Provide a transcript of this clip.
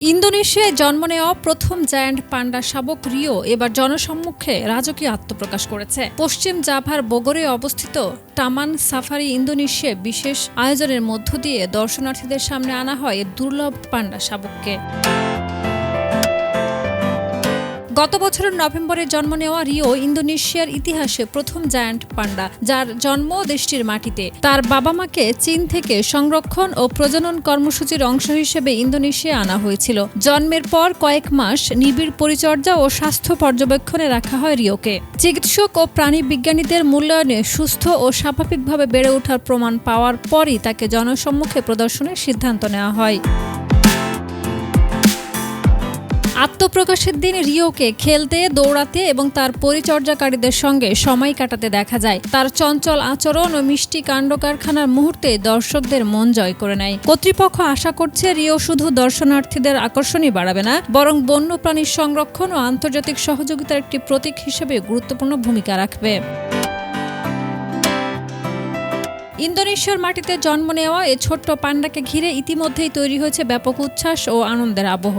ইন্দোনেশিয়ায় জন্ম নেওয়া প্রথম জায়ান্ট পান্ডা শাবক রিও এবার জনসম্মুখে রাজকীয় আত্মপ্রকাশ করেছে। পশ্চিম জাভার বগরে অবস্থিত টামান সাফারি ইন্দোনেশিয়ায় বিশেষ আয়োজনের মধ্য দিয়ে দর্শনার্থীদের সামনে আনা হয় এ দুর্লভ পান্ডা শাবককে। গত বছরের নভেম্বরে জন্ম নেওয়া রিও ইন্দোনেশিয়ার ইতিহাসে প্রথম জায়ান্ট পান্ডা, যার জন্ম দেশটির মাটিতে। তার বাবা মাকে চীন থেকে সংরক্ষণ ও প্রজনন কর্মসূচির অংশ হিসেবে ইন্দোনেশিয়া আনা হয়েছিল। জন্মের পর কয়েক মাস নিবিড় পরিচর্যা ও স্বাস্থ্য পর্যবেক্ষণে রাখা হয় রিওকে। চিকিৎসক ও প্রাণী বিজ্ঞানীদের মূল্যায়নে সুস্থ ও স্বাভাবিকভাবে বেড়ে ওঠার প্রমাণ পাওয়ার পরই তাকে জনসম্মুখে প্রদর্শনের সিদ্ধান্ত নেওয়া হয়। আত্মপ্রকাশের দিন রিওকে খেলতে, দৌড়াতে এবং তার পরিচর্যাকারীদের সঙ্গে সময় কাটাতে দেখা যায়। তার চঞ্চল আচরণ ও মিষ্টি কাণ্ডকারখানার মুহূর্তে দর্শকদের মন জয় করে নেয়। কর্তৃপক্ষ আশা করছে রিও শুধু দর্শনার্থীদের আকর্ষণই বাড়াবে না, বরং বন্যপ্রাণীর সংরক্ষণ ও আন্তর্জাতিক সহযোগিতার একটি প্রতীক হিসেবে গুরুত্বপূর্ণ ভূমিকা রাখবে। ইন্দোনেশিয়ার মাটিতে জন্ম নেওয়া এ ছোট্ট পান্ডাকে ঘিরে ইতিমধ্যেই তৈরি হয়েছে ব্যাপক উচ্ছ্বাস ও আনন্দের আবহ।